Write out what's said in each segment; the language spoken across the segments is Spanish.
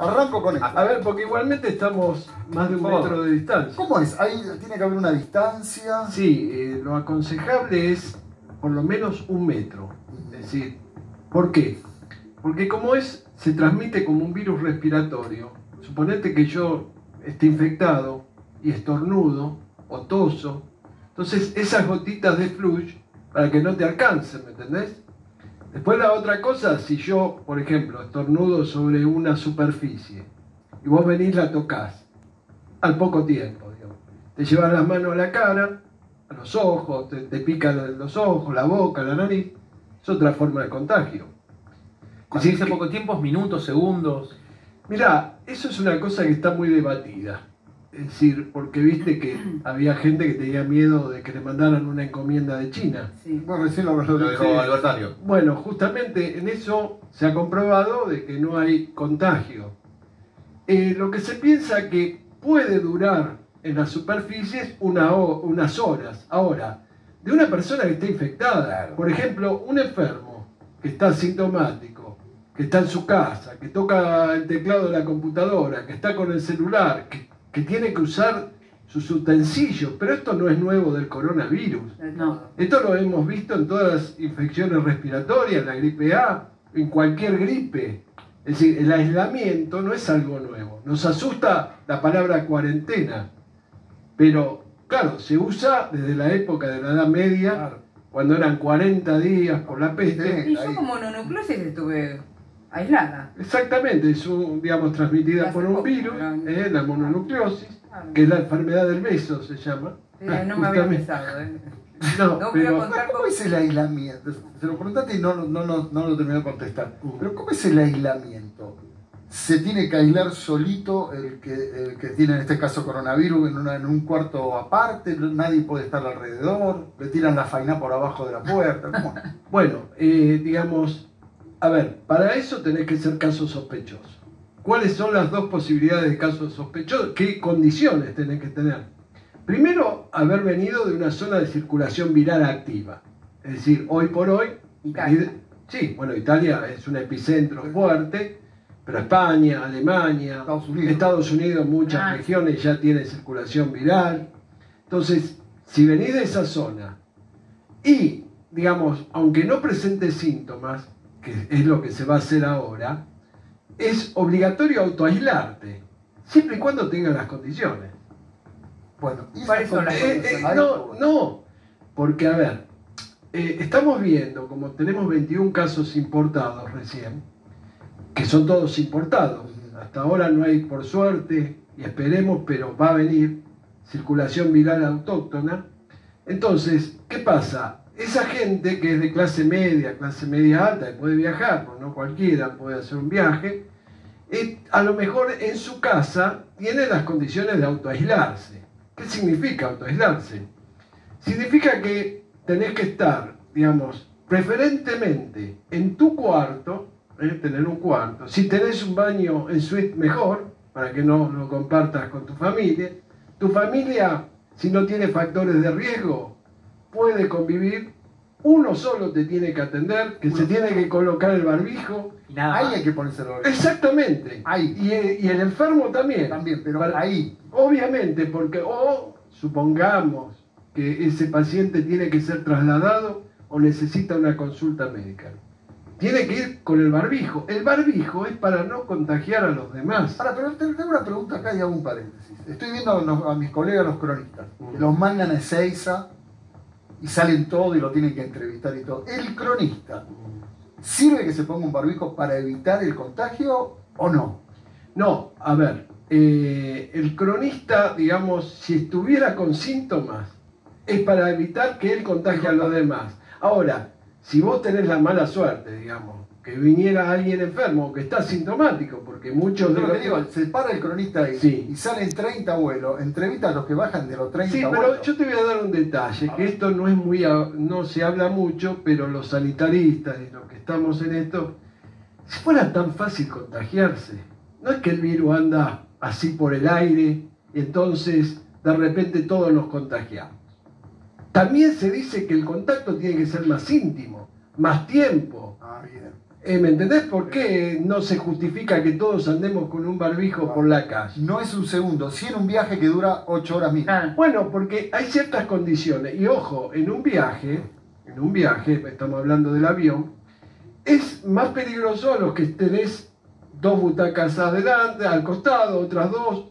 Arranco con esto. A ver, porque igualmente estamos más de un metro de distancia. ¿Cómo es? Ahí tiene que haber una distancia. Sí, lo aconsejable es por lo menos 1 metro. Es decir, ¿por qué? Porque como se transmite como un virus respiratorio. Suponete que yo esté infectado y estornudo o toso. Entonces esas gotitas de flush, para que no te alcancen, ¿me entendés? Después la otra cosa, si yo, por ejemplo, estornudo sobre una superficie y vos venís la tocás, al poco tiempo, digamos, te llevas las manos a la cara, a los ojos, te pican los ojos, la boca, la nariz, es otra forma de contagio. Cuando dice poco tiempo, minutos, segundos. Mirá, eso es una cosa que está muy debatida. Es decir, porque viste que había gente que tenía miedo de que le mandaran una encomienda de China. Sí. Bueno, recién lo dijo Albertario. Bueno, justamente en eso se ha comprobado de que no hay contagio. Lo que se piensa que puede durar en las superficies unas horas. Ahora, de una persona que está infectada, por ejemplo, un enfermo que está asintomático, que está en su casa, que toca el teclado de la computadora, que está con el celular, que tiene que usar sus utensilios, pero esto no es nuevo del coronavirus. No. Esto lo hemos visto en todas las infecciones respiratorias, la gripe A, en cualquier gripe. Es decir, el aislamiento no es algo nuevo. Nos asusta la palabra cuarentena, pero claro, se usa desde la época de la Edad Media, claro, cuando eran 40 días por la peste. Y yo como mononucleosis estuve aislada. Exactamente, es digamos, transmitida por un virus, la mononucleosis, que es la enfermedad del beso, se llama. No me había pensado. No, pero ¿cómo es el aislamiento? Se lo preguntaste y no lo terminó de contestar. Pero ¿cómo es el aislamiento? ¿Se tiene que aislar solito el que tiene en este caso coronavirus en un cuarto aparte? ¿Nadie puede estar alrededor? ¿Le tiran la faina por abajo de la puerta? ¿Cómo? Bueno, digamos, a ver, para eso tenés que ser caso sospechoso. ¿Cuáles son las dos posibilidades de caso sospechoso? ¿Qué condiciones tenés que tener? Primero, haber venido de una zona de circulación viral activa. Es decir, hoy por hoy... Italia. Sí, bueno, Italia es un epicentro fuerte, pero España, Alemania, Estados Unidos, muchas regiones ya tienen circulación viral. Entonces, si venís de esa zona y, digamos, aunque no presentes síntomas, que es lo que se va a hacer ahora, es obligatorio autoaislarte, siempre y cuando tengas las condiciones. Bueno, no, porque a ver, estamos viendo, como tenemos 21 casos importados recién, que son todos importados. Hasta ahora no hay, por suerte, y esperemos, pero va a venir circulación viral autóctona. Entonces, ¿qué pasa? Esa gente que es de clase media alta, que puede viajar, pues no cualquiera puede hacer un viaje, a lo mejor en su casa tiene las condiciones de autoaislarse. ¿Qué significa autoaislarse? Significa que tenés que estar, digamos, preferentemente en tu cuarto, tener un cuarto. Si tenés un baño en suite, mejor, para que no lo compartas con tu familia. Tu familia, si no tiene factores de riesgo, puede convivir. Uno solo te tiene que atender, que se tiene que colocar el barbijo. Ahí hay que ponerse el barbijo. Exactamente. Ahí. Y el enfermo también. También, pero ahí. Obviamente, porque supongamos que ese paciente tiene que ser trasladado o necesita una consulta médica. Tiene que ir con el barbijo. El barbijo es para no contagiar a los demás. Ahora, pero tengo una pregunta acá y hago un paréntesis. Estoy viendo a mis colegas, los cronistas. Los mandan a Ezeiza y salen todo y lo tienen que entrevistar y todo. ¿El cronista sirve que se ponga un barbijo para evitar el contagio o no? No, a ver, el cronista, digamos, si estuviera con síntomas, es para evitar que él contagie a los demás. Ahora, si vos tenés la mala suerte, digamos, que viniera alguien enfermo o que está sintomático, porque muchos de los... digo, se para el cronista ahí y salen 30 vuelos, entrevista a los que bajan de los 30 vuelos. Sí, pero yo te voy a dar un detalle, que esto no es no se habla mucho, pero los sanitaristas y los que estamos en esto, si fuera tan fácil contagiarse, no es que el virus anda así por el aire y entonces de repente todos nos contagiamos. También se dice que el contacto tiene que ser más íntimo, más tiempo. Bien. ¿Me entendés por qué no se justifica que todos andemos con un barbijo por la calle? No es un segundo, sí en un viaje que dura 8 horas mismo. Claro. Bueno, porque hay ciertas condiciones. Y ojo, en un viaje, estamos hablando del avión, es más peligroso a los que tenés 2 butacas adelante, al costado, otras dos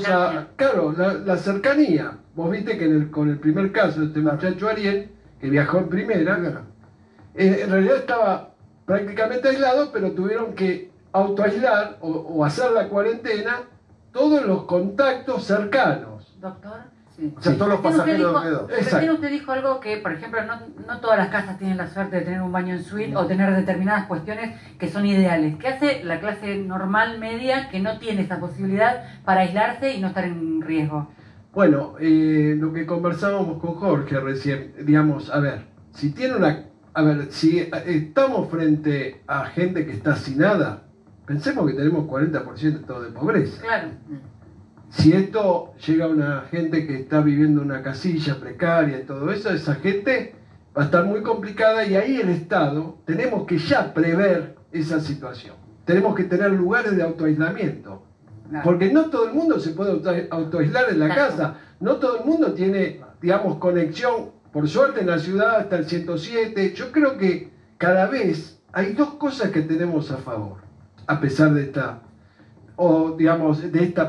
Cercanía. Claro, la cercanía. Vos viste que con el primer caso de este muchacho Ariel, que viajó en primera, en realidad estaba prácticamente aislado, pero tuvieron que autoaislar o hacer la cuarentena todos los contactos cercanos. Doctor, sí. O sea, todos los Recién usted pasajeros dijo- alrededor. Exacto. recién usted dijo algo que, por ejemplo, no todas las casas tienen la suerte de tener un baño en suite o tener determinadas cuestiones que son ideales. ¿Qué hace la clase normal media que no tiene esa posibilidad para aislarse y no estar en riesgo? Bueno, lo que conversábamos con Jorge recién, digamos, a ver, si estamos frente a gente que está hacinada, pensemos que tenemos 40% de pobreza. Claro. Si esto llega a una gente que está viviendo en una casilla precaria y todo eso, esa gente va a estar muy complicada y ahí el Estado tenemos que ya prever esa situación. Tenemos que tener lugares de autoaislamiento. Claro. Porque no todo el mundo se puede autoaislar en la Claro. casa. No todo el mundo tiene, digamos, conexión. Por suerte en la ciudad está el 107. Yo creo que cada vez hay 2 cosas que tenemos a favor, a pesar de esta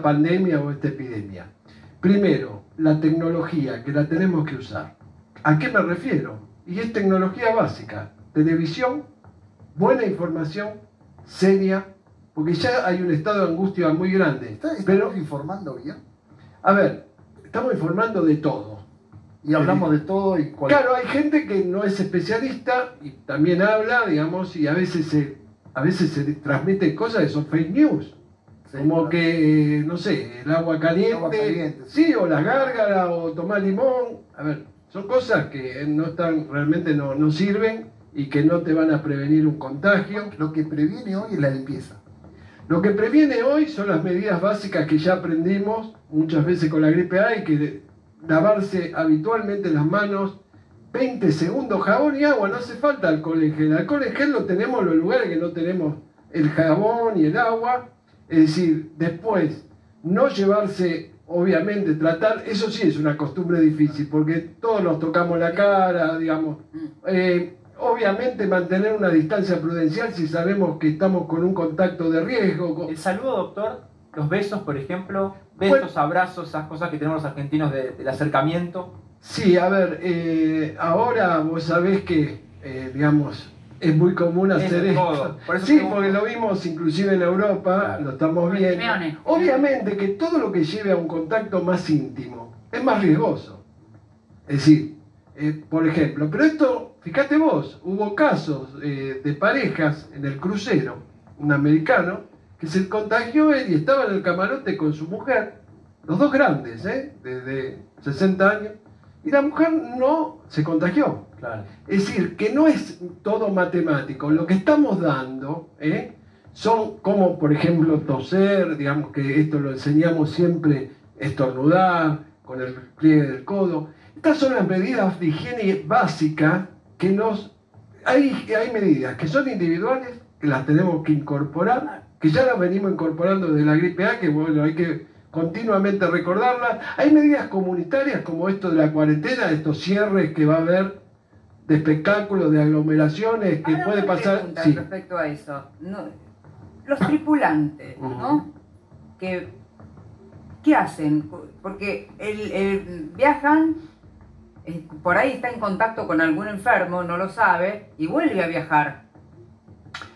pandemia o esta epidemia. Primero, la tecnología, que la tenemos que usar. ¿A qué me refiero? Y es tecnología básica. Televisión, buena información, seria, porque ya hay un estado de angustia muy grande. ¿Estamos Pero, informando bien? a ver, estamos informando de todo. Y hablamos de todo y Claro, hay gente que no es especialista y también habla, digamos, y a veces se transmiten cosas que son fake news. Sí, Como claro. que, no sé, el agua caliente, Agua caliente, sí, o las gárgaras, o tomar limón. A ver, son cosas que realmente no sirven y que no te van a prevenir un contagio. Lo que previene hoy es la limpieza. Lo que previene hoy son las medidas básicas que ya aprendimos muchas veces con la gripe A, y que lavarse habitualmente las manos, 20 segundos, jabón y agua, no hace falta alcohol en gel. El alcohol en gel lo tenemos en los lugares que no tenemos el jabón y el agua. Es decir, después, no llevarse, obviamente, tratar, eso sí es una costumbre difícil, porque todos nos tocamos la cara, digamos. Obviamente mantener una distancia prudencial si sabemos que estamos con un contacto de riesgo. El saludo, doctor, los besos, por ejemplo, besos, abrazos, esas cosas que tenemos los argentinos del acercamiento. Sí, a ver, ahora vos sabés que, digamos, es muy común hacer Es esto. todo. Por eso Sí, pregunto. porque lo vimos inclusive en Europa, Claro. lo estamos viendo. Simeone. Obviamente que todo lo que lleve a un contacto más íntimo es más riesgoso. Es decir, por ejemplo, pero esto, fíjate vos, hubo casos de parejas en el crucero, un americano, que se contagió él y estaba en el camarote con su mujer, los dos grandes, de 60 años, y la mujer no se contagió. Claro. Es decir, que no es todo matemático. Lo que estamos dando son como, por ejemplo, toser, digamos que esto lo enseñamos siempre, estornudar, con el pliegue del codo. Estas son las medidas de higiene básicas que hay medidas que son individuales, que las tenemos que incorporar, que ya las venimos incorporando desde la gripe A, que bueno, hay que continuamente recordarlas. Hay medidas comunitarias como esto de la cuarentena, estos cierres que va a haber de espectáculos, de aglomeraciones, que Ahora puede una pasar. pregunta Sí. respecto a eso. Los tripulantes, ¿no? ¿Qué hacen? Porque viajan, por ahí está en contacto con algún enfermo, no lo sabe, y vuelve a viajar.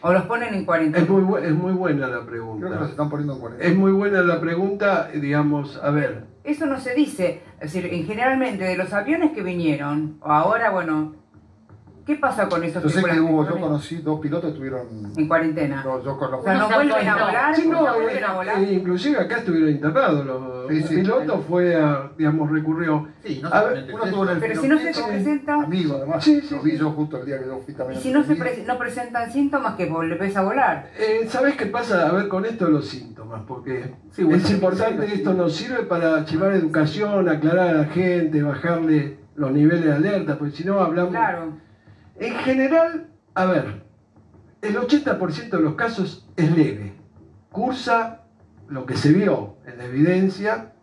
O los ponen en cuarentena. Es muy buena la Creo que los pregunta. están poniendo en cuarentena. Es muy buena la pregunta, digamos, a ver. Eso no se dice. Es decir, generalmente de los aviones que vinieron, o ahora, bueno, ¿qué pasa con esos Yo sé que tripulantes? yo conocí 2 pilotos que estuvieron. En cuarentena. Yo conozco. O sea, no Uno se vuelven a autoaisló. volar, Sí, no, no vuelven a volar. inclusive acá estuvieron internados. Sí, sí. Un piloto digamos, recurrió. Sí, no A ver, solamente Uno eso. estuvo en el Pero si no se Pinoquito, presenta, amigo además. Sí, sí, lo vi sí. yo justo el día que yo fui y también. si no presentan síntomas, que volvés a volar. ¿Sabés qué pasa? A ver, con esto los síntomas, porque Sí, bueno, es importante, sí. esto nos sirve para llevar educación, aclarar a la gente, bajarle los niveles de alerta, porque si no hablamos. Claro. En general, a ver, el 80% de los casos es leve. Cursa lo que se vio en la evidencia,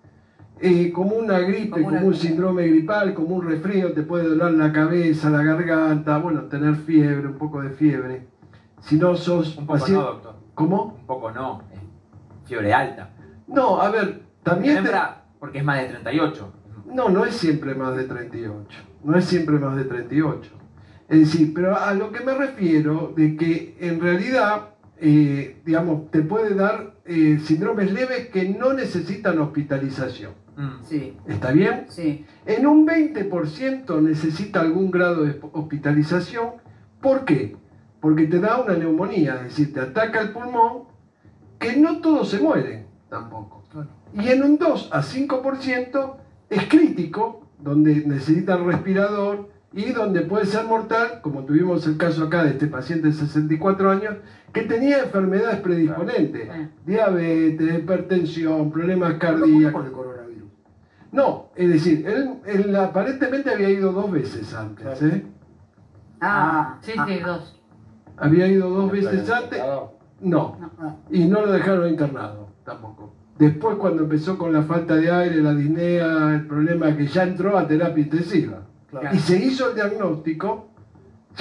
como una gripe, como un síndrome gripal, como un resfrío, te puede doler la cabeza, la garganta, bueno, tener fiebre, un poco de fiebre. Si no sos Un poco paciente... no, doctor. ¿Cómo? Un poco no. Fiebre alta. No, a ver, también... Porque es más de 38. No, no es siempre más de 38. No es siempre más de 38. Es decir, pero a lo que me refiero de que en realidad, digamos, te puede dar síndromes leves que no necesitan hospitalización. Sí. ¿Está bien? Sí. En un 20% necesita algún grado de hospitalización. ¿Por qué? Porque te da una neumonía, es decir, te ataca el pulmón, que no todos se mueren tampoco. Y en un 2 a 5% es crítico, donde necesita el respirador y donde puede ser mortal, como tuvimos el caso acá de este paciente de 64 años, que tenía enfermedades predisponentes, diabetes, hipertensión, problemas cardíacos. ¿Por el coronavirus? No, es decir, él aparentemente había ido 2 veces antes. Sí, 2. Había ido 2 veces antes. No, y no lo dejaron internado tampoco. Después, cuando empezó con la falta de aire, la disnea, el problema que ya entró a terapia intensiva. Claro. Y se hizo el diagnóstico,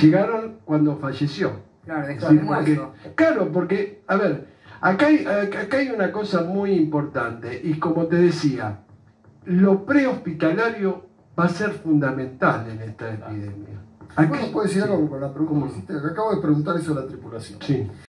llegaron cuando falleció. Claro, de Sí, claro, porque, a ver, acá hay una cosa muy importante, y como te decía, lo prehospitalario va a ser fundamental en esta epidemia. ¿Puedo decir algo con la pregunta que hiciste? Acabo de preguntar eso a la tripulación. Sí.